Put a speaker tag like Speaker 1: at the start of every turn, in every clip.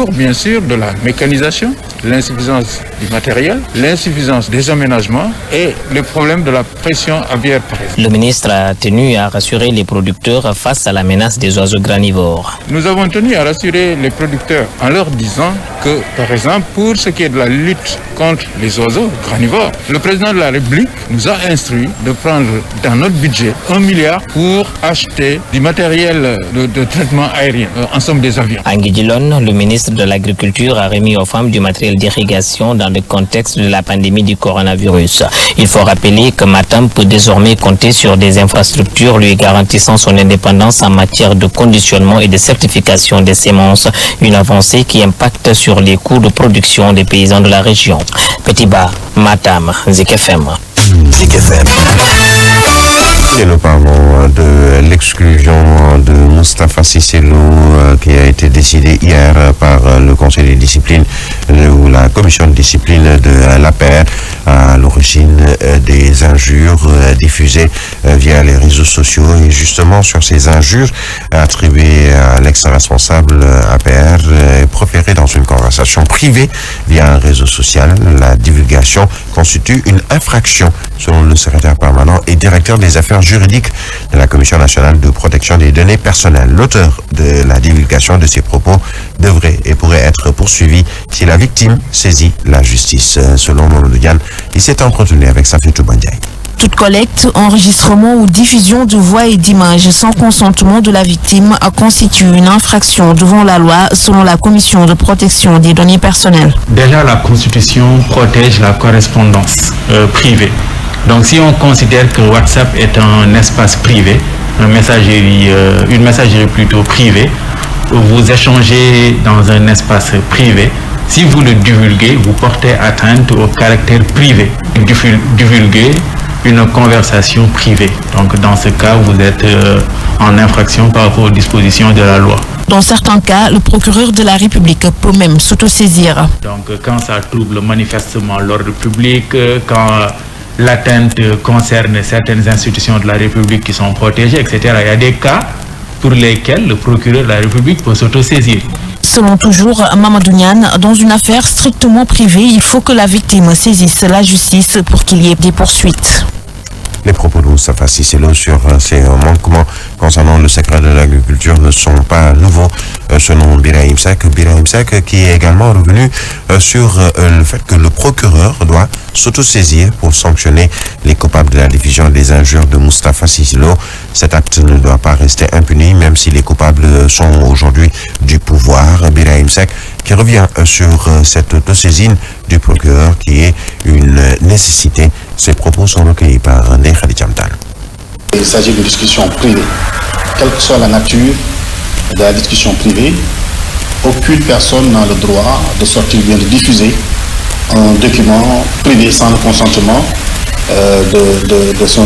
Speaker 1: autour, bien sûr, de la mécanisation, l'insuffisance du matériel, l'insuffisance des aménagements et le problème de la pression aviaire.
Speaker 2: Le ministre a tenu à rassurer les producteurs face à la menace des oiseaux granivores.
Speaker 1: Nous avons tenu à rassurer les producteurs en leur disant que, par exemple, pour ce qui est de la lutte contre les oiseaux granivores, le président de la République nous a instruit de prendre dans notre budget 1 milliard pour acheter du matériel de traitement aérien, en somme des avions.
Speaker 2: À Nguidjilone, le ministre de l'Agriculture a remis aux femmes du matériel d'irrigation dans le contexte de la pandémie du coronavirus. Il faut rappeler que Matam peut désormais compter sur des infrastructures lui garantissant son indépendance en matière de conditionnement et de certification des semences, une avancée qui impacte sur les coûts de production des paysans de la région. Petit-Ba, Matam, Zik FM.
Speaker 3: Zik FM. Et nous parlons de l'exclusion de Moustapha Cissé Lo qui a été décidée hier par le Conseil de discipline ou la commission de discipline de l'APR à l'origine des injures diffusées via les réseaux sociaux. Et justement sur ces injures attribuées à l'ex-responsable APR proférées dans une conversation privée via un réseau social, la divulgation constitue une infraction selon le secrétaire permanent et directeur des affaires juridiques de la Commission nationale de protection des données personnelles. L'auteur de la divulgation de ces propos devrait et pourrait être poursuivi si la victime saisit la justice. Selon Mamadou Diane, il s'est entretenu avec Safiatou Bandiaï.
Speaker 4: Toute collecte, enregistrement ou diffusion de voix et d'images sans consentement de la victime constitue une infraction devant la loi selon la Commission de protection des données personnelles.
Speaker 5: Déjà, la Constitution protège la correspondance privée. Donc si on considère que WhatsApp est un espace privé, une messagerie plutôt privée, vous échangez dans un espace privé, si vous le divulguez, vous portez atteinte au caractère privé. Divulguer une conversation privée. Donc dans ce cas, vous êtes en infraction par rapport aux dispositions de la loi.
Speaker 4: Dans certains cas, le procureur de la République peut même s'autosaisir.
Speaker 5: Donc quand ça trouble manifestement l'ordre public, quand l'atteinte concerne certaines institutions de la République qui sont protégées, etc. Il y a des cas pour lesquels le procureur de la République peut s'autosaisir.
Speaker 4: Selon toujours Mamadou Niane, dans une affaire strictement privée, il faut que la victime saisisse la justice pour qu'il y ait des poursuites.
Speaker 3: Les propos de Moustapha Cissé Lo sur ces manquements concernant le secret de l'agriculture ne sont pas nouveaux, selon Birahim Seck. Birahim Seck qui est également revenu sur le fait que le procureur doit s'autosaisir pour sanctionner les coupables de la diffusion des injures de Moustapha Cissé Lo. Cet acte ne doit pas rester impuni, même si les coupables sont aujourd'hui du pouvoir. Birahim Seck qui revient sur cette autosaisine du procureur qui est une nécessité. Ces propos sont recueillis par Ndeye Khady Thiam Tall.
Speaker 6: Il s'agit de discussions privées. Quelle que soit la nature de la discussion privée, aucune personne n'a le droit de sortir bien de diffuser un document privé sans le consentement de son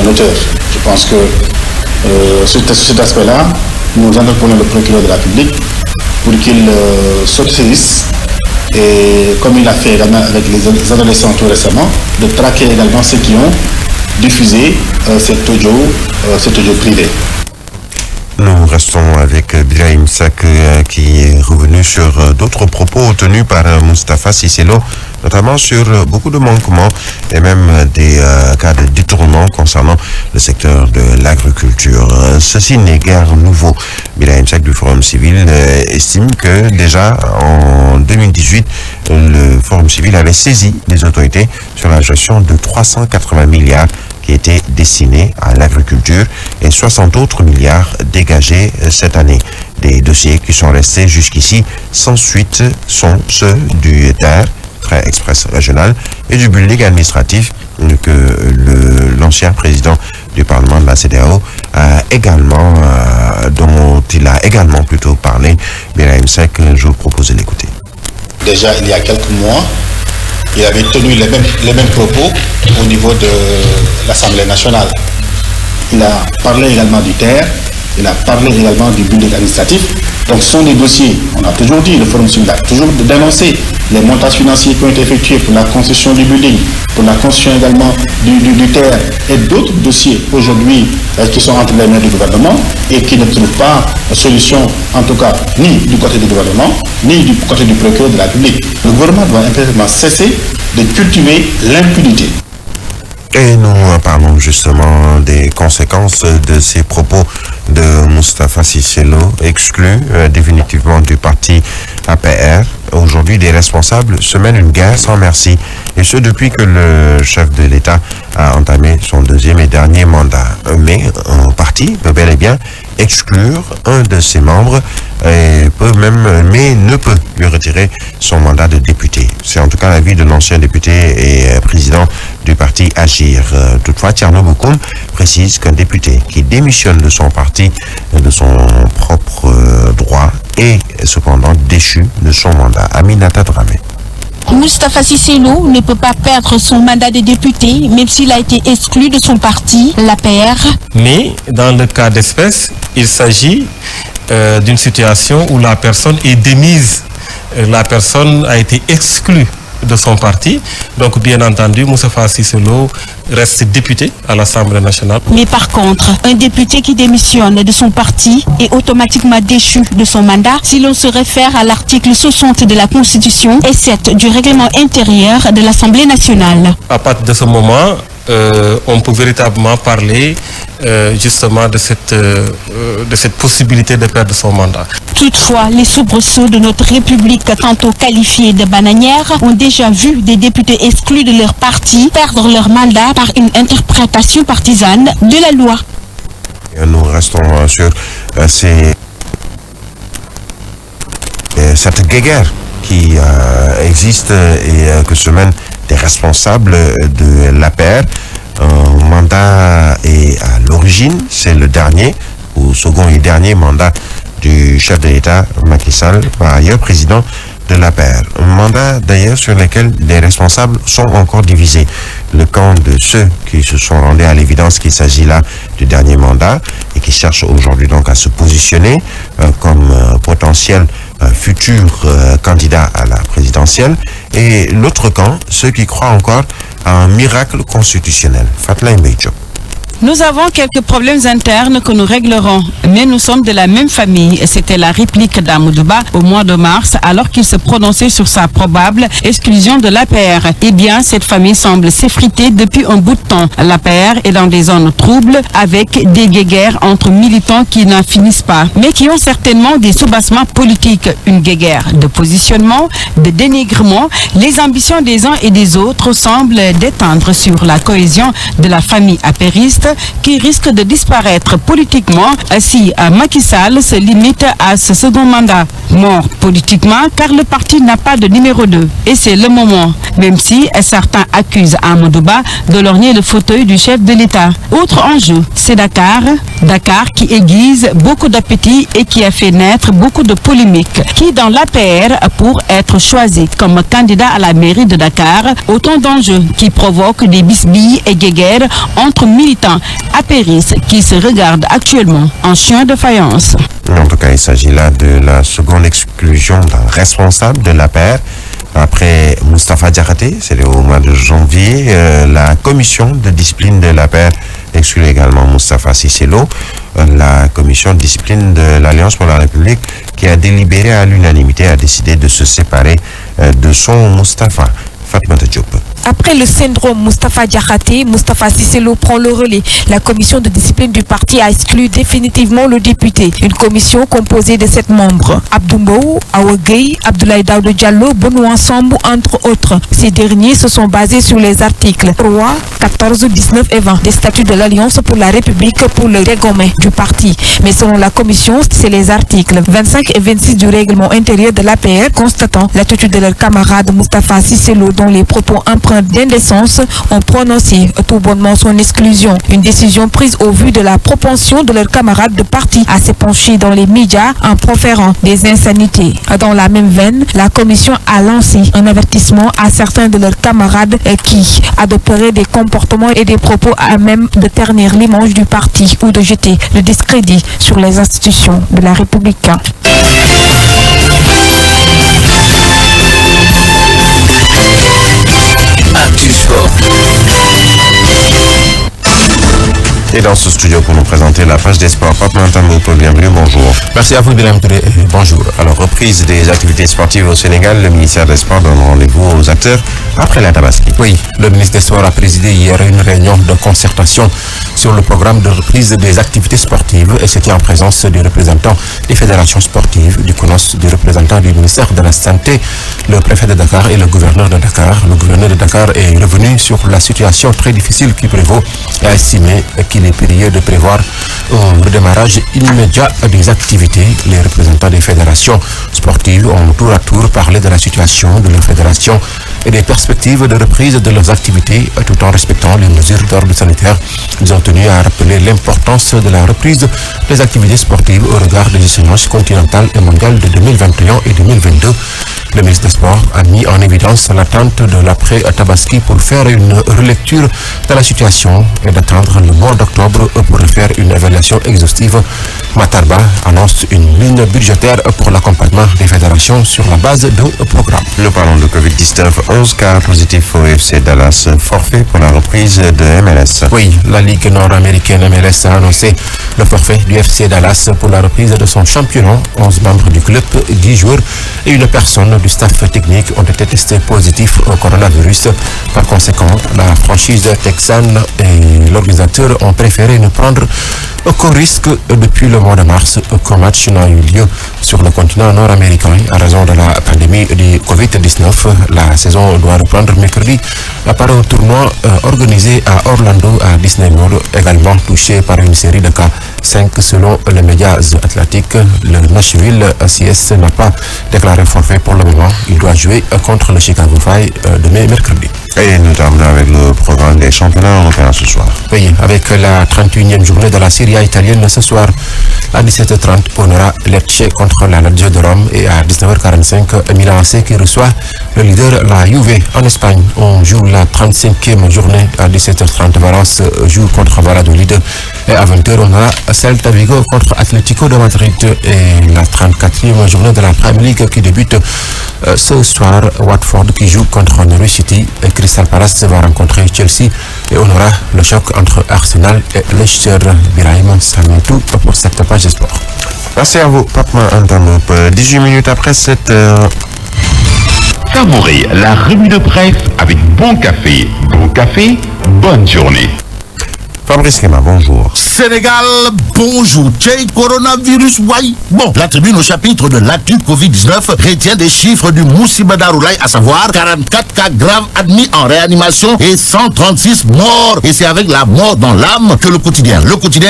Speaker 6: auteur. Je pense que sur cet aspect-là, nous interpellons le procureur de la République pour qu'il s'autosaisisse et comme il a fait également avec les adolescents tout récemment, de traquer également ceux qui ont diffusé cet audio privé.
Speaker 3: Nous restons avec Birahim Seck qui est revenu sur d'autres propos tenus par Moustapha Cissé Lo, notamment sur beaucoup de manquements et même des cas de détournement concernant le secteur de l'agriculture. Ceci n'est guère nouveau. Birahim Seck du Forum Civil estime que déjà en 2018, le Forum Civil avait saisi les autorités sur la gestion de 380 milliards qui étaient destinés à l'agriculture et 60 autres milliards dégagés cette année. Des dossiers qui sont restés jusqu'ici sans suite sont ceux du TER, Train Express Régional, et du building administratif que l'ancien président du Parlement de la CEDEAO dont il a également plutôt parlé. Birahim Seck, je vous propose de l'écouter.
Speaker 6: Déjà, il y a quelques mois, il avait tenu les mêmes propos au niveau de l'Assemblée nationale. Il a parlé également du TER, il a parlé également du building administratif, Donc ce sont des dossiers, on a toujours dit, le Forum civil a toujours dénoncé les montages financiers qui ont été effectués pour la construction du building, pour la construction également du terre et d'autres dossiers aujourd'hui qui sont entre les mains du gouvernement et qui ne trouvent pas de solution, en tout cas, ni du côté du gouvernement, ni du côté du procureur de la République. Le gouvernement doit impérativement cesser de cultiver l'impunité.
Speaker 3: Et nous parlons justement des conséquences de ces propos de Moustapha Cissé Lo, exclu définitivement du parti APR. Aujourd'hui, des responsables se mènent une guerre sans merci. Et ce, depuis que le chef de l'État a entamé son deuxième et dernier mandat. Mais un parti peut bel et bien exclure un de ses membres et mais ne peut lui retirer son mandat de député. C'est en tout cas l'avis de l'ancien député et président du parti Agir. Toutefois, Thierno Bokoum précise qu'un député qui démissionne de son parti de son propre droit est cependant déchu de son mandat. Aminata Dramé.
Speaker 7: Moustapha Cissé Lo ne peut pas perdre son mandat de député, même s'il a été exclu de son parti, l'APR.
Speaker 8: Mais dans le cas d'espèce, il s'agit d'une situation où la personne est démise. La personne a été exclue de son parti. Donc, bien entendu, Moustapha Cissé Lo reste député à l'Assemblée nationale.
Speaker 7: Mais par contre, un député qui démissionne de son parti est automatiquement déchu de son mandat si l'on se réfère à l'article 60 de la Constitution et 7 du règlement intérieur de l'Assemblée nationale.
Speaker 8: À partir de ce moment, on peut véritablement parler justement de cette possibilité de perdre son mandat.
Speaker 7: Toutefois, les soubresauts de notre République, tantôt qualifiés de bananières, ont déjà vu des députés exclus de leur parti perdre leur mandat par une interprétation partisane de la loi.
Speaker 3: Nous restons sur cette guéguerre qui existe et que se mènent des responsables de l'APR. Un mandat est à l'origine, c'est le dernier ou second et dernier mandat du chef de l'État Macky Sall, par ailleurs président de l'APR. Un mandat d'ailleurs sur lequel les responsables sont encore divisés. Le camp de ceux qui se sont rendus à l'évidence qu'il s'agit là du dernier mandat et qui cherchent aujourd'hui donc à se positionner comme potentiel futur candidat à la présidentielle. Et l'autre camp, ceux qui croient encore à un miracle constitutionnel. Fatla Mbeidjo.
Speaker 9: Nous avons quelques problèmes internes que nous réglerons, mais nous sommes de la même famille. C'était la réplique d'Amadouba au mois de mars, alors qu'il se prononçait sur sa probable exclusion de l'APR. Eh bien, cette famille semble s'effriter depuis un bout de temps. L'APR est dans des zones troubles, avec des guéguerres entre militants qui n'en finissent pas, mais qui ont certainement des soubassements politiques. Une guéguerre de positionnement, de dénigrement. Les ambitions des uns et des autres semblent détendre sur la cohésion de la famille apériste, qui risque de disparaître politiquement si Macky Sall se limite à ce second mandat. Mort politiquement car le parti n'a pas de numéro 2. Et c'est le moment, même si certains accusent Amadouba de lorgner le fauteuil du chef de l'État. Autre enjeu, c'est Dakar. Dakar qui aiguise beaucoup d'appétit et qui a fait naître beaucoup de polémiques. Qui dans l'APR pour être choisi comme candidat à la mairie de Dakar, autant d'enjeux qui provoquent des bisbilles et guéguerres entre militants apéristes qui se regardent actuellement en chien de faïence.
Speaker 3: En tout cas, il s'agit là de la seconde exclusion d'un responsable de l'APR. Après Moustapha Diakhaté, c'est au mois de janvier, la commission de discipline de l'APR exclut également Moustapha Cissé Lo. La commission de discipline de l'Alliance pour la République qui a délibéré à l'unanimité a décidé de se séparer de son Moustapha. Fatmata Diop.
Speaker 10: Après le syndrome Moustapha Diakhaté, Moustapha Cissé Lo prend le relais. La commission de discipline du parti a exclu définitivement le député. Une commission composée de 7 membres. Abdoumbo, Awagay, Abdoulaye Daouda Diallo, Benoît Sambou, entre autres. Ces derniers se sont basés sur les articles 3, 14, 19 et 20 des statuts de l'Alliance pour la République pour le dégommer du parti. Mais selon la commission, c'est les articles 25 et 26 du règlement intérieur de l'APR constatant l'attitude de leur camarade Moustapha Cissé Lo dont les propos impressionnants empreinte d'indécence ont prononcé tout bonnement son exclusion. Une décision prise au vu de la propension de leurs camarades de parti à s'épancher dans les médias en proférant des insanités. Dans la même veine, la commission a lancé un avertissement à certains de leurs camarades qui adopteraient des comportements et des propos à même de ternir l'image du parti ou de jeter le discrédit sur les institutions de la République.
Speaker 3: Et dans ce studio pour nous présenter la page des sports, Papa Ntambo, bienvenue, bonjour.
Speaker 11: Merci à vous, Bilam Touré, bonjour.
Speaker 3: Alors, reprise des activités sportives au Sénégal, le ministère des Sports donne rendez-vous aux acteurs après la Tabaski.
Speaker 11: Oui, le ministre des Sports a présidé hier une réunion de concertation sur le programme de reprise des activités sportives et c'était en présence des représentants des fédérations sportives, du CONOS, des représentants du ministère de la Santé, le préfet de Dakar et le gouverneur de Dakar. Le gouverneur de Dakar est revenu sur la situation très difficile qui prévaut et a estimé qu'il est périlleux de prévoir un redémarrage immédiat des activités. Les représentants des fédérations sportives ont tour à tour parlé de la situation de leur fédération et des perspectives de reprise de leurs activités tout en respectant les mesures d'ordre sanitaire. Ils ont tenu à rappeler l'importance de la reprise des activités sportives au regard des échéances continentales et mondiales de 2021 et 2022. Le ministre des Sports a mis en évidence l'attente de l'après-Tabaski pour faire une relecture de la situation et d'attendre le mois d'octobre pour faire une évaluation exhaustive. Matarba annonce une ligne budgétaire pour l'accompagnement des fédérations sur la base d'un programme.
Speaker 3: Nous parlons de Covid-19, 11 cas positifs au FC Dallas, forfait pour la reprise de MLS.
Speaker 11: Oui, la Ligue nord-américaine MLS a annoncé le forfait du FC Dallas pour la reprise de son championnat. 11 membres du club, 10 joueurs et une personne du staff technique ont été testés positifs au coronavirus. Par conséquent, la franchise texane et l'organisateur ont préféré ne prendre aucun risque depuis le mois de mars. Aucun match n'a eu lieu sur le continent nord-américain à raison de la pandémie du Covid-19. La saison doit reprendre mercredi par un tournoi organisé à Orlando, à Disney World, également touché par une série de cas. 5 selon les médias atlantiques. Le Nashville CS n'a pas déclaré forfait pour le moment. Il doit jouer contre le Chicago Fire demain mercredi.
Speaker 3: Et nous terminons avec le programme des championnats européens ce soir.
Speaker 11: Oui, avec la 31e journée de la Serie A italienne ce soir à 17h30, on aura Lecce contre la Lazio de Rome et à 19h45, Milan AC qui reçoit le leader, la Juve en Espagne. On joue la 35e journée à 17h30, Valence joue contre Valladolid et à 20h on aura Celta Vigo contre Atlético de Madrid et la 34e journée de la Premier League qui débute ce soir, Watford qui joue contre Norwich City et Crystal Palace va rencontrer Chelsea et on aura le choc entre Arsenal et Leicester. Birahim, ça met tout pour cette page de sport.
Speaker 3: Merci à vous, Papa Ntambo. 18 minutes après 7h.
Speaker 12: Savourez la revue de presse avec Bon Café. Bon Café, bonne journée.
Speaker 3: Fabrice Kema, bonjour.
Speaker 13: Sénégal, bonjour. Tchèque, coronavirus, ouais. Bon, la tribune au chapitre de l'actu Covid-19 retient des chiffres du Moussibada Roulaye, à savoir 44 cas graves admis en réanimation et 136 morts. Et c'est avec la mort dans l'âme que le quotidien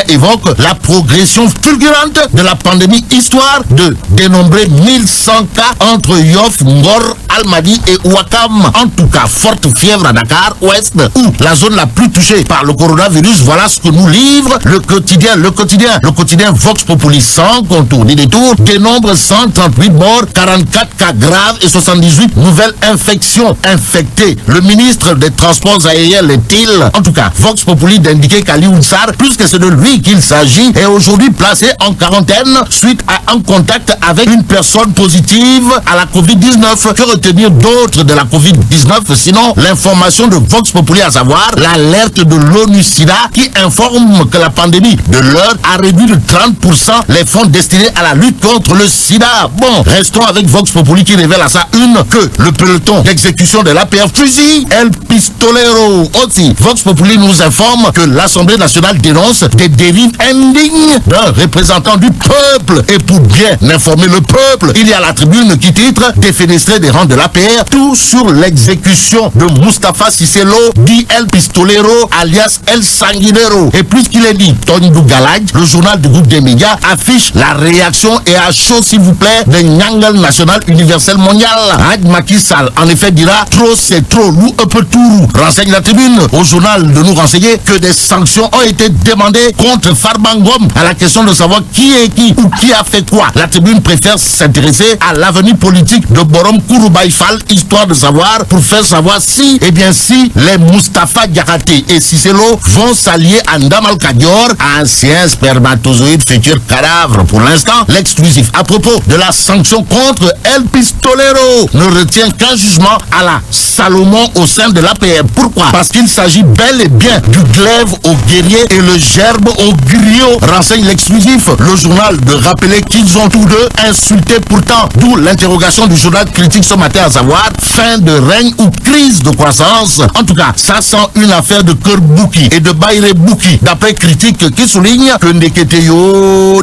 Speaker 13: évoque la progression fulgurante de la pandémie, histoire de dénombrer 1100 cas entre Yoff, Ngor, Almadi et Ouakam. En tout cas, forte fièvre à Dakar, ouest, où la zone la plus touchée par le coronavirus. Voilà ce que nous livre le quotidien Vox Populi, sans contour ni détour, dénombre 138 morts, 44 cas graves et 78 nouvelles infections infectées. Le ministre des Transports aériens l'est-il? En tout cas, Vox Populi d'indiquer qu'Ali Ounsar, puisque c'est de lui qu'il s'agit, est aujourd'hui placé en quarantaine suite à un contact avec une personne positive à la Covid-19. Que retenir d'autre de la Covid-19 sinon l'information de Vox Populi, à savoir l'alerte de l'ONU-SIDA qui informe que la pandémie de l'heure a réduit de 30% les fonds destinés à la lutte contre le sida. Bon, restons avec Vox Populi qui révèle à sa une que le peloton d'exécution de l'APR fusille El Pistolero. Aussi, Vox Populi nous informe que l'Assemblée nationale dénonce des dérives indignes d'un représentant du peuple. Et pour bien informer le peuple, il y a la tribune qui titre « Défenestrer des rentes de l'APR, tout sur l'exécution de Moustapha Cissé Lo, dit El Pistolero, alias El Sanguinero. Et puisqu'il est dit Tondou Galaj, le journal du groupe des médias affiche la réaction et à chaud, s'il vous plaît, de Nyangal National Universel Mondial. Haj Macky Sall, en effet, dira trop c'est trop, nous un peu tout. Renseigne la tribune au journal de nous renseigner que des sanctions ont été demandées contre Farbangom à la question de savoir qui est qui ou qui a fait quoi. La tribune préfère s'intéresser à l'avenir politique de Borom Kouroubaï Fall, histoire de savoir, pour faire savoir si, eh bien si, les Moustapha Diakhaté et Cissé Lo vont s'allier à Ndamal Kadior, ancien spermatozoïde futur cadavre. Pour l'instant, l'exclusif à propos de la sanction contre El Pistolero ne retient qu'un jugement à la Salomon au sein de l'APR. Pourquoi? Parce qu'il s'agit bel et bien du glaive au guerrier et le gerbe au griot. Renseigne l'exclusif, le journal, de rappeler qu'ils ont tous deux insulté pourtant, d'où l'interrogation du journal critique ce matin, à savoir fin de règne ou crise de croissance. En tout cas, ça sent une affaire de cœur bouki et de baïré bouki, d'après critique qui souligne que Ndeketeyo,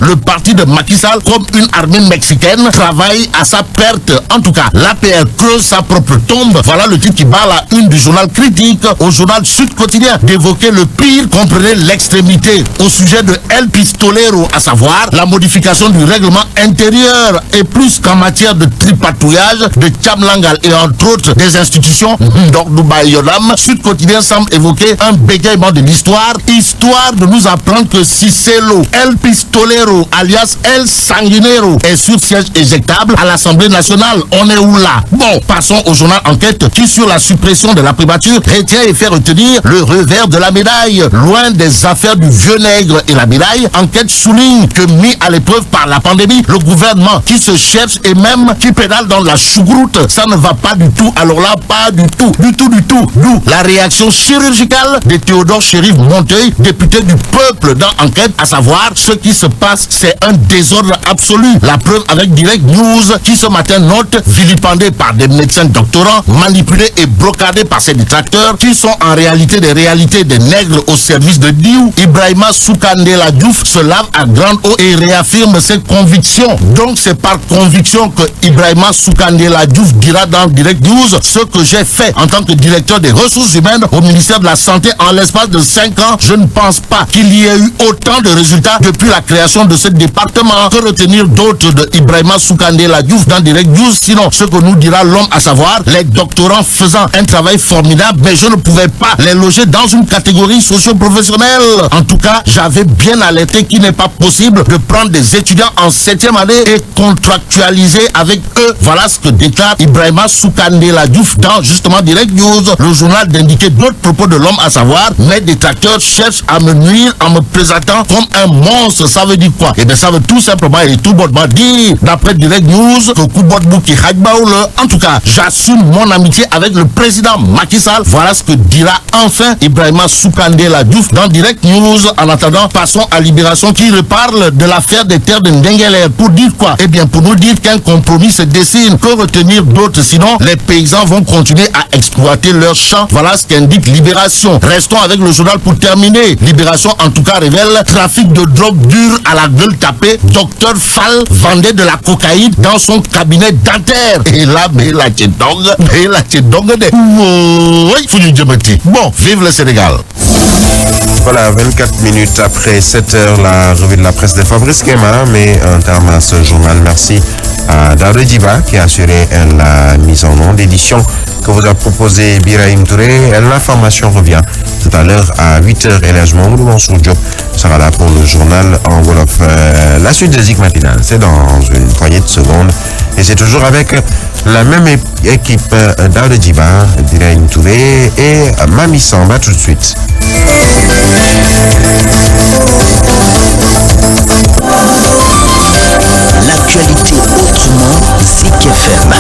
Speaker 13: le parti de Macky Sall, comme une armée mexicaine, travaille à sa perte. En tout cas, l'APR creuse sa propre tombe. Voilà le titre qui bat la une du journal critique. Au journal Sud Quotidien d'évoquer le pire, comprenez l'extrémité au sujet de El Pistolero, à savoir la modification du règlement intérieur, et plus qu'en matière de tripatouillage de Tchamlangal et entre autres des institutions d'Ordouba et Yodam. Sud Quotidien semble évoquer un bégaiement de l'histoire, histoire de nous apprendre que Cissé Lo, El Pistolero alias El Sanguinero, est sur siège éjectable à l'Assemblée nationale. On est où là? Bon, passons au journal Enquête qui, sur la suppression de la primature, retient et fait retenir le revers de la médaille. Loin des affaires du vieux nègre et la médaille, Enquête souligne que, mis à l'épreuve par la pandémie, le gouvernement qui se cherche et même qui pédale dans la choucroute, ça ne va pas du tout. Alors là, pas du tout. D'où la réaction chirurgicale de Théodore Chérif Monteuil, député du peuple dans Enquête, à savoir ce qui se passe, c'est un désordre absolu. La preuve avec Direct News qui ce matin note, vilipendé par des médecins doctorants, manipulés et brocadés par ses détracteurs qui sont en réalité des nègres au service de Diou. Ibrahima Soukandela Diouf se lave à grande eau et réaffirme ses convictions. Donc c'est par conviction que Ibrahima Soukandela Diouf dira dans Direct News ce que j'ai fait en tant que directeur des ressources humaines au ministère de la Santé en l'espace de 5 ans. Je ne pense pas qu'il y ait eu autant de résultats depuis la création de ce département. Que retenir d'autres de Ibrahima Soukandela Diouf dans Direct News, sinon ce que nous dira l'homme, à savoir les doctorants faisant un travail formidable, mais je ne pouvais pas les loger dans une catégorie socio-professionnelle. En tout cas, j'avais bien alerté qu'il n'est pas possible de prendre des étudiants en 7e année et contractualiser avec eux. Voilà ce que déclare Ibrahima Soukandela Diouf dans justement Direct News. Le journal d'indiquer d'autres propos de l'homme, à savoir mes détracteurs cherchent à me nuire en me présentant comme un monstre. Ça veut dire quoi? Eh bien, ça veut tout simplement et tout bonnement dire, d'après Direct News, que Koubotbouki Hajbaoule. En tout cas, j'assume mon amitié avec le président Macky Sall. Voilà ce que dira enfin Ibrahima Soukandela Diouf dans Direct News. En attendant, passons à Libération qui reparle de l'affaire des terres de Ndengeler. Pour dire quoi? Eh bien, pour nous dire qu'un compromis se dessine. Que retenir d'autres? Sinon, les paysans vont continuer à exploiter leurs champs. Voilà ce qu'indique Libération. Restons avec le journal pour terminer. Libération, en tout cas, révèle trafic de drogue dure à la gueule tapée. Docteur Fall vendait de la cocaïne dans son cabinet dentaire. Et là, mais la tchédong, bon, vive le Sénégal.
Speaker 3: Voilà, 24 minutes après 7 heures, la revue de la presse de Fabrice Kema met un terme à ce journal. Merci à Daouda Djiba qui a assuré la mise en onde d'édition que vous a proposé Birahim Touré. L'information revient tout à l'heure à 8h. Et l'âgement de Mansour Diop sera là pour le journal en Wolof. La suite de Zik Matinal, c'est dans une poignée de secondes. Et c'est toujours avec la même équipe, Daouda Djiba, Birahim Touré et Mami Samba tout de suite.
Speaker 14: L'actualité autrement, Zik FM.